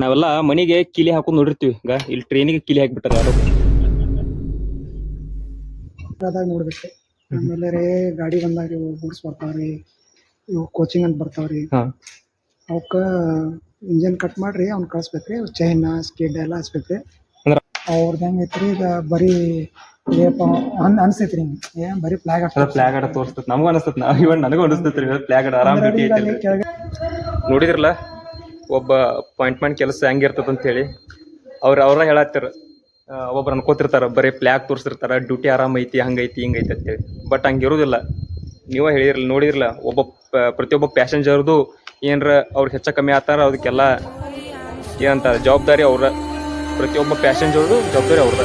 ನಾವೆಲ್ಲ ಮನಿಗೆ ಕಿಲಿ ಹಾಕೊಂಡ್ ನೋಡಿರ್ತೀವಿ ಈಗ ಇಲ್ಲಿ ಟ್ರೈನಿಗೆ ಕಿಲಿ ಹಾಕ್ಬಿಟ್ಟಾರ ಯಾರು. ಅದಾಗ ನೋಡ್ಬೇಕು. ಆಮೇಲೆ ರೀ ಗಾಡಿ ಬಂದಾಗ ಇವು ಗೂಡ್ಸ್ ಬರ್ತಾವ್ರಿ, ಇವು ಕೋಚಿಂಗ್ ಅಂತ ಬರ್ತಾವ್ರಿ. ಹಾ ಅವಕ್ಕ ಇಂಜನ್ ಕಟ್ ಮಾಡ್ರಿ ಅವ್ನ ಕಳಿಸ್ಬೇಕ್ರಿ. ಚೈನ್ ಸ್ಕಿಡ್ ಎಲ್ಲ ಹಚ್ಬೇಕ್ರಿ. ಅಂದ್ರ ಅವ್ರದ್ದು ಹೆಂಗೆ ಐತ್ರಿ ಈಗ ಬರೀ ಅನ್ಸೈತ್ರಿ ಏನ್ ಬರೀ ಫ್ಲಾಗ್ ಫ್ಲಾಗ್ ಆಡ ತೋರಿಸ್ತೈತಿ. ನಮಗೂ ಅನಿಸ್ತತ್ ಇವನ್ ನನಗೂ ಅನಿಸ್ತೈತ್ರಿ ಫ್ಲಾಗ್ ಆಡ ಆರಾಮ್ ಡ್ಯೂಟಿ ಐತಿ. ನೋಡಿದ್ರಲ್ಲ ಒಬ್ಬ ಅಪಾಯಿಂಟ್ಮೆಂಟ್ ಕೆಲಸ ಹೆಂಗಿರ್ತದ ಅಂತ ಹೇಳಿ ಅವ್ರ ಹೇಳತ್ತಾರ. ಒಬ್ರು ಅನ್ಕೋತಿರ್ತಾರ ಬರೀ ಫ್ಲಾಗ್ ತೋರಿಸಿರ್ತಾರ, ಡ್ಯೂಟಿ ಆರಾಮ್ ಐತಿ ಹಂಗೈತಿ ಹಿಂಗೈತಿ ಅಂತ ಹೇಳಿ. ಬಟ್ ಹಂಗಿರೋದಿಲ್ಲ. ನೀವ ಹೇಳಿರಲ್ಲ ನೋಡಿದ್ರಲ್ಲ ಪ್ರತಿಯೊಬ್ಬ ಪ್ಯಾಸೆಂಜರ್ದು ಏನ್ರ ಅವ್ರಿಗೆ ಹೆಚ್ಚ ಕಮ್ಮಿ ಆತಾರ ಅದಕ್ಕೆಲ್ಲ ಏನಂತ ಜವಾಬ್ದಾರಿ ಅವ್ರ. ಪ್ರತಿಯೊಬ್ಬ ಪ್ಯಾಸೆಂಜರ್ದು ಜವಾಬ್ದಾರಿ ಅವ್ರದ.